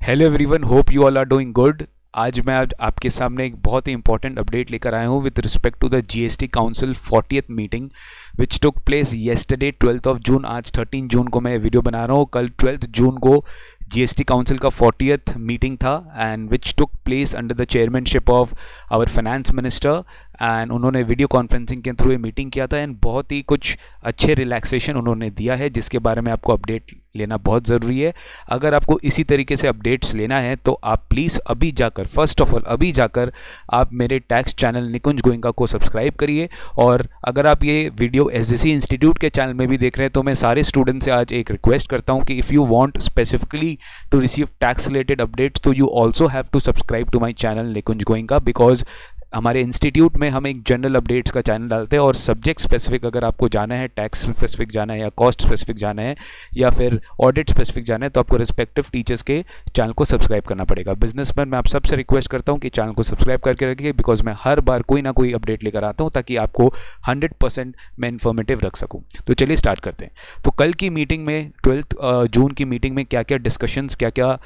Hello everyone, hope you all are doing good. आज मैं आपके सामने एक बहुत ही इंपॉर्टेंट अपडेट लेकर आया हूँ with respect to the GST council 40th meeting which took place yesterday 12th of June. आज 13 जून को मैं वीडियो बना रहा हूँ। कल 12th जून को जीएसटी काउंसिल का 40th मीटिंग था and which took place under the chairmanship of our finance minister. And उन्होंने वीडियो कॉन्फ्रेंसिंग के थ्रू ये मीटिंग किया था एंड बहुत ही कुछ अच्छे रिलैक्सेशन उन्होंने दिया है जिसके बारे में आपको अपडेट लेना बहुत ज़रूरी है। अगर आपको इसी तरीके से अपडेट्स लेना है तो आप प्लीज़ अभी जाकर, फर्स्ट ऑफ ऑल अभी जाकर आप मेरे टैक्स चैनल निकुंज गोयनका को सब्सक्राइब करिए। और अगर आप ये वीडियो एसजीसी इंस्टीट्यूट के चैनल में भी देख रहे हैं तो मैं सारे स्टूडेंट से आज एक रिक्वेस्ट करता हूँ कि if you want specifically to receive tax related updates तो you also have to subscribe to my channel Nikunj Goenka, because हमारे इंस्टीट्यूट में हम एक जनरल अपडेट्स का चैनल डालते हैं और सब्जेक्ट स्पेसिफिक अगर आपको जाना है, टैक्स स्पेसिफिक जाना है या कॉस्ट स्पेसिफिक जाना है या फिर ऑडिट स्पेसिफिक जाना है तो आपको रिस्पेक्टिव टीचर्स के चैनल को सब्सक्राइब करना पड़ेगा। बिजनेसमैन मैं आप सबसे रिक्वेस्ट करता हूं कि चैनल को सब्सक्राइब करके रखिए, बिकॉज मैं हर बार कोई ना कोई अपडेट लेकर आता हूं ताकि आपको 100% मैं इन्फॉर्मेटिव रख सकूँ। तो चलिए स्टार्ट करते हैं। तो कल की मीटिंग में 12th जून की मीटिंग में क्या क्या डिस्कशंस, क्या क्या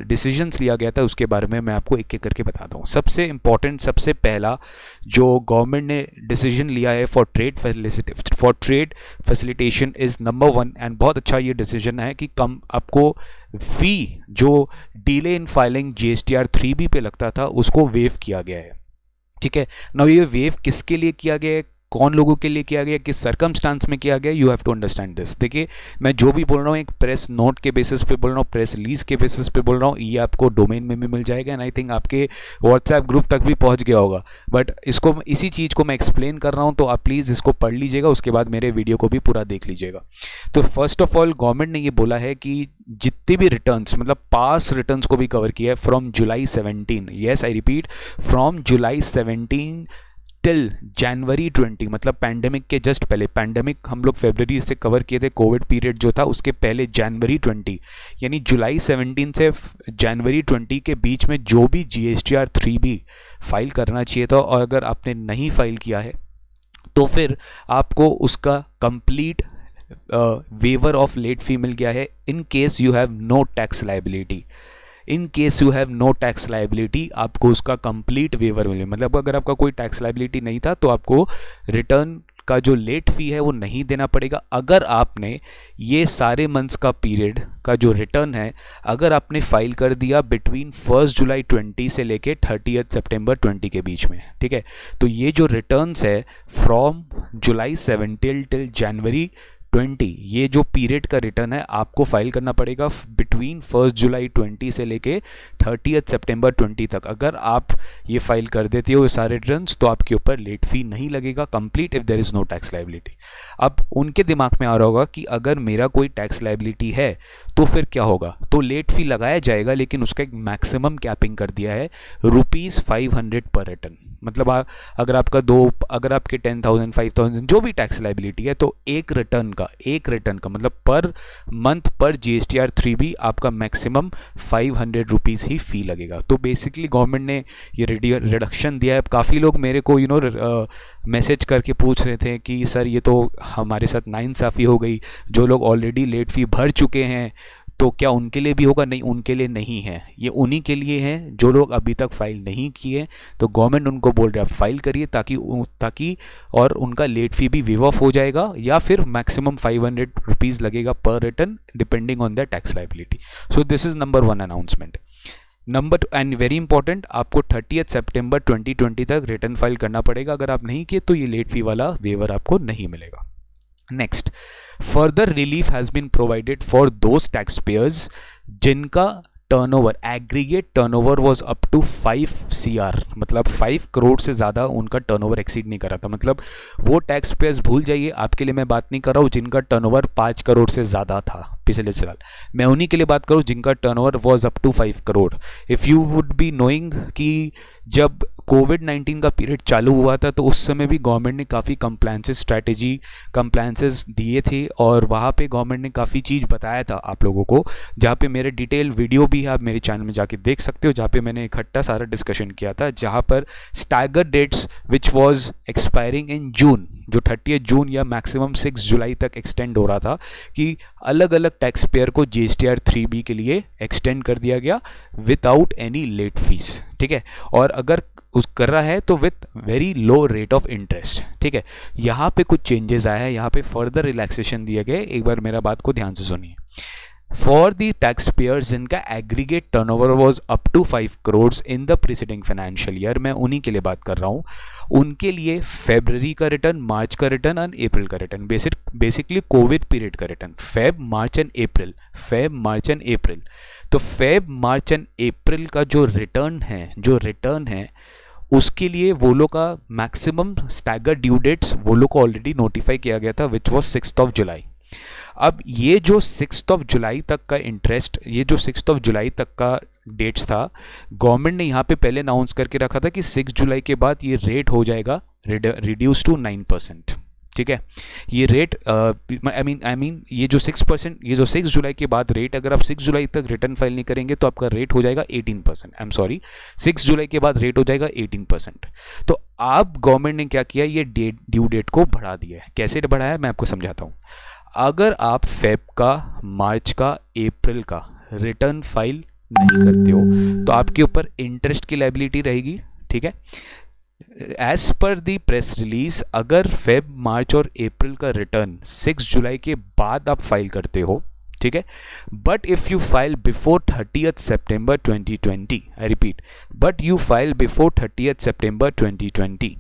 डिसीजंस लिया गया था उसके बारे में मैं आपको एक एक करके बताता हूँ। सबसे इंपॉर्टेंट, सबसे पहला जो गवर्नमेंट ने डिसीजन लिया है for trade facilitation is number 1 and बहुत अच्छा ये डिसीजन है कि कम आपको फी जो delay in filing GSTR 3B पे लगता था उसको वेव किया गया है। ठीक है ना, ये वेव किसके लिए किया गया है, कौन लोगों के लिए किया गया, किस सर्कमस्टांस में किया गया, you have to understand this. देखिए मैं जो भी बोल रहा हूँ एक प्रेस नोट के बेसिस पे बोल रहा हूँ, प्रेस रिलीज के बेसिस पे बोल रहा हूँ, ये आपको डोमेन में भी मिल जाएगा एंड आई थिंक आपके व्हाट्सएप ग्रुप तक भी पहुँच गया होगा। बट इसको, इसी चीज़ को मैं एक्सप्लेन कर रहा हूँ तो आप प्लीज़ इसको पढ़ लीजिएगा, उसके बाद मेरे वीडियो को भी पूरा देख लीजिएगा। तो फर्स्ट ऑफ ऑल गवर्नमेंट ने ये बोला है कि जितने भी रिटर्न्स, मतलब पास रिटर्न्स को भी कवर किया है from July 17, yes I repeat, from July 17 till January 20, मतलब पैंडेमिक के जस्ट पहले। पैंडेमिक हम लोग फरवरी से कवर किए थे, कोविड पीरियड जो था उसके पहले जनवरी 20, यानी जुलाई 17 से जनवरी 20 के बीच में जो भी जीएसटीआर 3B फाइल करना चाहिए था और अगर आपने नहीं फाइल किया है तो फिर आपको उसका complete waiver of late fee मिल गया है in case you have no tax liability. In case you have no tax liability आपको उसका कंप्लीट वेवर मिले, मतलब अगर आपका कोई टैक्स लायबिलिटी नहीं था तो आपको रिटर्न का जो लेट फी है वो नहीं देना पड़ेगा। अगर आपने ये सारे मंथ्स का पीरियड का जो रिटर्न है अगर आपने फाइल कर दिया बिटवीन 1 जुलाई 20 से लेके 30 सितंबर 20 के बीच में, ठीक है, तो ये जो रिटर्न्स है फ्रॉम जुलाई 17 टिल जनवरी 20, ये जो पीरियड का रिटर्न है आपको फाइल करना पड़ेगा बिटवीन 1 जुलाई 20 से लेके 30 सितंबर 20 तक। अगर आप ये फाइल कर देते हो ये सारे रिटर्न्स तो आपके ऊपर लेट फी नहीं लगेगा complete if there is no tax liability. अब उनके दिमाग में आ रहा होगा कि अगर मेरा कोई टैक्स लायबिलिटी है तो फिर क्या होगा, तो लेट फी लगाया जाएगा लेकिन उसका एक मैक्सिमम कैपिंग कर दिया है ₹500 पर रिटर्न। मतलब अगर आपके 10,000 5,000 जो भी टैक्स लायबिलिटी है तो एक रिटर्न का मतलब पर मंथ पर जीएसटीआर 3B आपका मैक्सिमम ₹500 ही फी लगेगा। तो बेसिकली गवर्नमेंट ने ये रिडक्शन दिया है। काफ़ी लोग मेरे को मैसेज करके पूछ रहे थे कि सर ये तो हमारे साथ नाइंसाफ़ी हो गई, जो लोग ऑलरेडी लेट फी भर चुके हैं तो क्या उनके लिए भी होगा? नहीं, उनके लिए नहीं है, ये उन्हीं के लिए है जो लोग अभी तक फाइल नहीं किए। तो गवर्नमेंट उनको बोल रहा है फाइल करिए ताकि और उनका लेट फी भी वेव ऑफ हो जाएगा या फिर मैक्सिमम ₹500 लगेगा पर return depending on the tax liability. So this is number 1 announcement. Number 2 and very important, आपको 30 सितंबर 2020 तक रिटर्न फाइल करना पड़ेगा। अगर आप नहीं किए तो ये लेट फी वाला वेवर आपको नहीं मिलेगा। Next, further relief has been provided for those taxpayers जिनका turnover, aggregate turnover was up to 5 CR, मतलब 5 करोड़ से ज़्यादा उनका टर्नओवर एक्सीड नहीं कर रहा था। मतलब वो टैक्स पेयर्स भूल जाइए, आपके लिए मैं बात नहीं कर रहा हूँ जिनका टर्नओवर 5 करोड़ से ज़्यादा था पिछले साल, मैं उन्हीं के लिए बात करूँ जिनका turnover was up to 5 crore. If you would be knowing कि जब कोविड-19 का पीरियड चालू हुआ था तो उस समय भी गवर्नमेंट ने काफ़ी कंप्लायंसेस दिए थे और वहाँ पे गवर्नमेंट ने काफ़ी चीज़ बताया था आप लोगों को, जहाँ पे मेरे डिटेल वीडियो भी भी है, आप मेरे चैनल में जाके देख सकते हो, जहाँ पे मैंने इकट्ठा सारा डिस्कशन किया था, जहाँ पर stagger dates which was expiring in June, जो 30 जून या मैक्सिमम 6 जुलाई तक एक्सटेंड हो रहा था, कि अलग अलग टैक्स पेयर को GSTR 3B के लिए एक्सटेंड कर दिया गया विदाउट एनी लेट फीस, ठीक है। और अगर उस कर रहा है तो with very low rate of interest, ठीक है। यहाँ पे कुछ चेंजेस आया है, यहाँ पे फर्दर रिलैक्सेशन दिए गए। एक बार मेरा बात को ध्यान से सुनिए। फॉर दी टैक्स पेयर्स जिनका aggregate turnover was up to 5 crore in the preceding financial year, मैं उन्हीं के लिए बात कर रहा हूँ, उनके लिए फरवरी का रिटर्न, मार्च का रिटर्न और अप्रैल का रिटर्न, बेसिकली कोविड पीरियड का return, Feb March and April, Feb March and April. तो फेब मार्च एंड अप्रैल का जो रिटर्न है उसके लिए वो लोग का मैक्सिमम स्टैगर ड्यू डेट्स वो लोग को ऑलरेडी नोटिफाई किया गया था, विच वॉज 6 जुलाई। अब ये जो 6 जुलाई तक का इंटरेस्ट, ये जो 6 जुलाई तक का डेट्स था, गवर्नमेंट ने यहाँ पे पहले अनाउंस करके रखा था कि 6 जुलाई के बाद ये रेट हो जाएगा रिड्यूस टू 9%, ठीक है। ये रेट आई मीन ये जो 6%, ये जो 6 जुलाई के बाद रेट, अगर आप 6 जुलाई तक रिटर्न फाइल नहीं करेंगे तो आपका रेट हो जाएगा 18%। आई एम सॉरी, 6 जुलाई के बाद रेट हो जाएगा 18%। तो आप गवर्नमेंट ने क्या किया, ये ड्यू डेट को बढ़ा दिया है। कैसे बढ़ाया मैं आपको समझाता हूँ। अगर आप फेब का, मार्च का, अप्रैल का रिटर्न फाइल नहीं करते हो तो आपके ऊपर इंटरेस्ट की लायबिलिटी रहेगी, ठीक है। एज पर दी प्रेस रिलीज, अगर फेब, मार्च और अप्रैल का रिटर्न 6 जुलाई के बाद आप फाइल करते हो, ठीक है, but if you file before 30th September 2020, I repeat, but you file before 30th September 2020,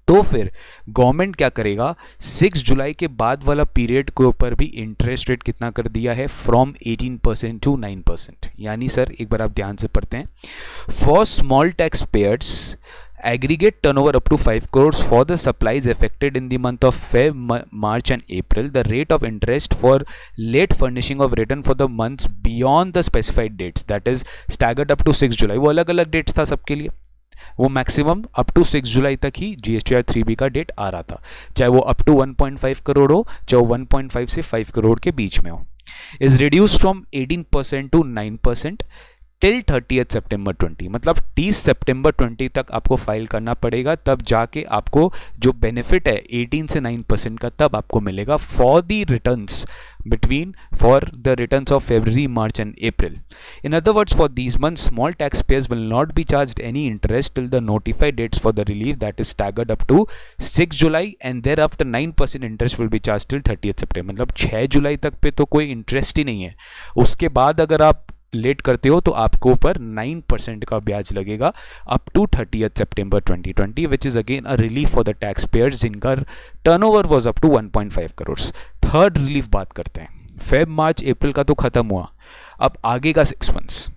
तो फिर गवर्नमेंट क्या करेगा, 6 जुलाई के बाद वाला पीरियड के ऊपर भी इंटरेस्ट रेट कितना कर दिया है, फ्रॉम 18% टू 9%। यानी सर एक बार आप ध्यान से पढ़ते हैं, for small tax payers aggregate turnover up to 5 crores for the supplies affected in the month of Feb, March and April, the rate of interest for late furnishing of return for the months beyond the specified dates, that is staggered up to 6 July, वो अलग अलग dates था सबके लिए, वो maximum up to 6 जुलाई तक ही GSTR 3B का date आ रहा था, चाहे वो अप टू 1.5 करोड़ हो, चाहे वो 1.5 से 5 करोड़ के बीच में हो, is reduced from 18% to 9% till 30th September 20, मतलब 30 सितंबर 20 तक आपको फाइल करना पड़ेगा, तब जाके आपको जो बेनिफिट है 18 से 9% का तब आपको मिलेगा for the returns between for the returns of February, March and April. In other words, for these months, small taxpayers will not be charged any interest till the notified dates for the relief, that is staggered up to 6 July, and thereafter 9% interest will be charged till 30th September. मतलब 6 जुलाई तक पे तो कोई interest ही नहीं है, उसके बाद अगर आप लेट करते हो तो आपको ऊपर 9% का ब्याज लगेगा up to 30th September 2020, which is again a relief for the tax payers जिनका turnover was up to 1.5 crore. Third relief बात करते हैं, फेब, मार्च, अप्रैल का तो खत्म हुआ, अब आगे का 6 months,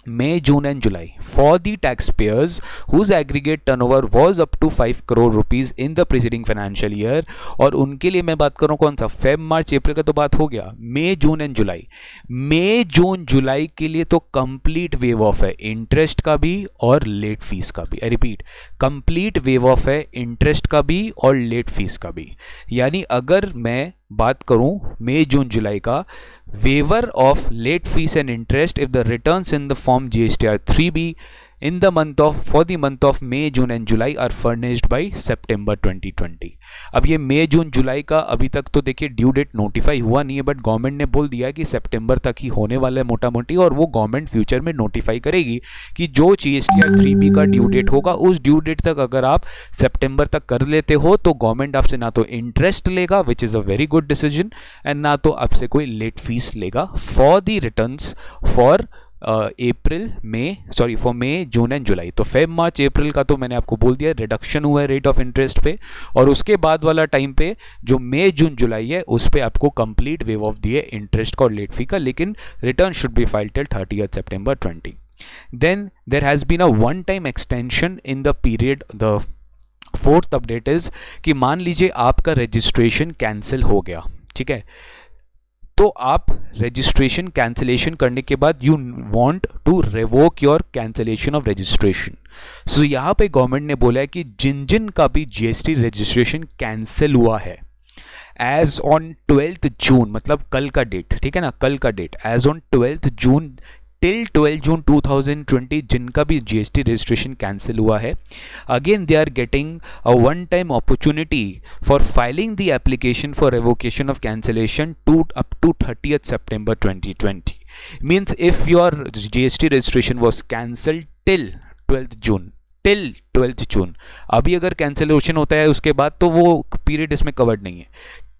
May, June and July, for the taxpayers whose aggregate turnover was up to 5 crore rupees in the preceding financial year, और उनके लिए मैं बात कर रहा हूँ कौन सा, फेब, मार्च, अप्रैल का तो बात हो गया, मई, जून एंड जुलाई। मई, जून, जुलाई के लिए तो कंप्लीट वेव ऑफ है, इंटरेस्ट का भी और लेट फीस का भी। I repeat, complete waive of है, इंटरेस्ट का भी और लेट फीस का भी। यानी अगर मैं बात करूं मई, जून, जुलाई का, waiver of late fees and interest if the returns in the form GSTR 3B in the month of for the month of May, June and July are furnished by September 2020। अब ये मई, जून, जुलाई का अभी तक तो देखिए ड्यू डेट नोटिफाई हुआ नहीं है, बट गवर्नमेंट ने बोल दिया कि सितंबर तक ही होने वाला है मोटा मोटी, और वो गवर्नमेंट फ्यूचर में नोटिफाई करेगी कि जो GSTR 3B का ड्यू डेट होगा उस ड्यू डेट तक अगर आप सितंबर तक कर लेते हो तो गवर्नमेंट आपसे ना तो इंटरेस्ट लेगा, which is a very good decision, and ना तो आपसे कोई लेट फीस लेगा for the returns for for May, June and July. तो फेब, मार्च, अप्रैल का तो मैंने आपको बोल दिया रिडक्शन हुआ है रेट ऑफ इंटरेस्ट पे, और उसके बाद वाला टाइम पे जो मई, जून, जुलाई है उस पे आपको कंप्लीट वेव ऑफ दिए इंटरेस्ट का और लेट फी का, लेकिन return should be filed till 30th September 20। Then there has been a one time extension in the period. The fourth update is कि मान लीजिए आपका रजिस्ट्रेशन कैंसिल हो गया, ठीक है, तो आप रजिस्ट्रेशन कैंसिलेशन करने के बाद you want to revoke your cancellation of registration. So यहाँ पे गवर्नमेंट ने बोला है कि जिन जिन का भी GST रजिस्ट्रेशन कैंसिल हुआ है एज ऑन 12th जून, मतलब कल का डेट, ठीक है ना, कल का date, as on 12th June till 12 June 2020 जिनका भी जीएसटी रजिस्ट्रेशन कैंसिल हुआ है, again they are getting a one time opportunity for filing the application for revocation of cancellation to up to 30th September 2020. Means if your GST registration was cancelled till 12th June, till 12th जून, अभी अगर cancellation होता है उसके बाद तो वो period इसमें covered नहीं है.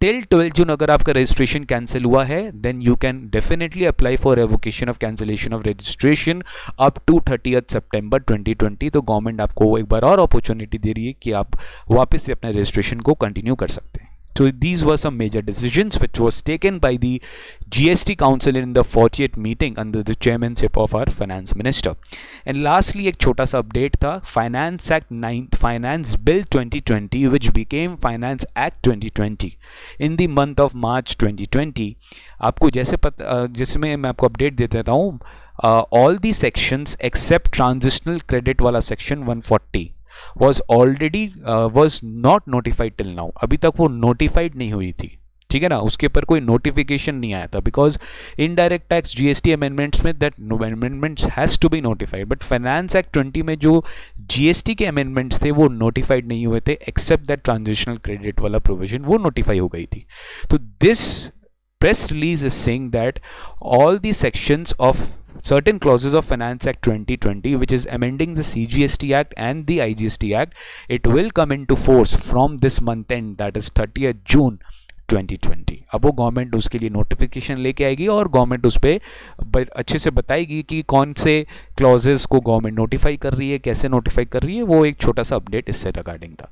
टिल 12 जून अगर आपका रजिस्ट्रेशन कैंसिल हुआ है, then you can definitely apply for revocation of cancellation of registration up to 30th September 2020. तो गवर्नमेंट आपको एक बार और अपॉर्चुनिटी दे रही है कि आप वापस से अपने रजिस्ट्रेशन को कंटिन्यू कर सकते हैं. So these were some major decisions which was taken by the GST Council in the 40th meeting under the chairmanship of our finance minister. And lastly एक छोटा सा update था, Finance Bill 2020 which became Finance Act 2020 in the month of March 2020. आपको जैसे मैं आपको update दे देता हूँ, all the sections except transitional credit वाला section 140 was not notified till now. अभी तक वो notified नहीं हुई थी, ठीक है ना, उसके ऊपर कोई नोटिफिकेशन नहीं आया था, because indirect tax GST amendments में that amendments has to be notified. But finance act 20 में जो जीएसटी के अमेंडमेंट्स थे वो नोटिफाइड नहीं हुए थे, एक्सेप्ट दैट ट्रांजिशनल क्रेडिट वाला प्रोविजन वो नोटिफाई हो गई थी. तो this press release is saying that all the sections of certain clauses of Finance Act 2020 which is amending the CGST Act and the IGST Act, it will come into force from this month end, that is 30th June 2020. अब वो government उसके लिए notification लेके आएगी और government उस पर अच्छे से बताएगी कि कौन से क्लॉजेस को गवर्नमेंट नोटिफाई कर रही है, कैसे नोटिफाई कर रही है. वो एक छोटा सा अपडेट इससे रिगार्डिंग था.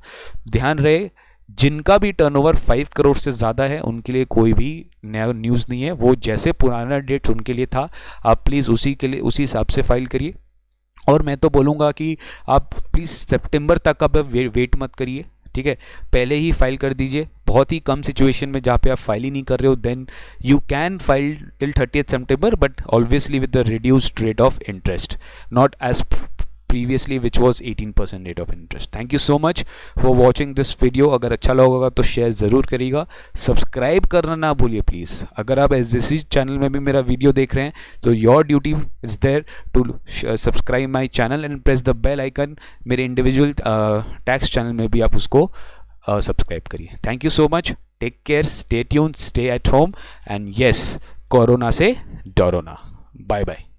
ध्यान रहे, जिनका भी टर्नओवर 5 करोड़ से ज़्यादा है उनके लिए कोई भी नया न्यूज़ नहीं है. वो जैसे पुराना डेट उनके लिए था, आप प्लीज़ उसी हिसाब से फाइल करिए. और मैं तो बोलूँगा कि आप प्लीज़ सितंबर तक आप वेट मत करिए, ठीक है, पहले ही फाइल कर दीजिए. बहुत ही कम सिचुएशन में जहाँ पे आप फाइल ही नहीं कर रहे हो, then you can file till 30th September, but obviously with the reduced rate of interest, not as previously which was 18% rate of interest. Thank you so much for watching this video. अगर अच्छा लगा होगा तो share ज़रूर करिएगा, subscribe करना ना भूलिए प्लीज़. अगर आप SJC चैनल में भी मेरा वीडियो देख रहे हैं तो your duty is there to subscribe my channel and press the bell icon. मेरे इंडिविजुअल टैक्स चैनल में भी आप उसको सब्सक्राइब करिए. Thank you so much, take care, stay tuned, stay at home, and yes, corona से डरो ना. Bye bye.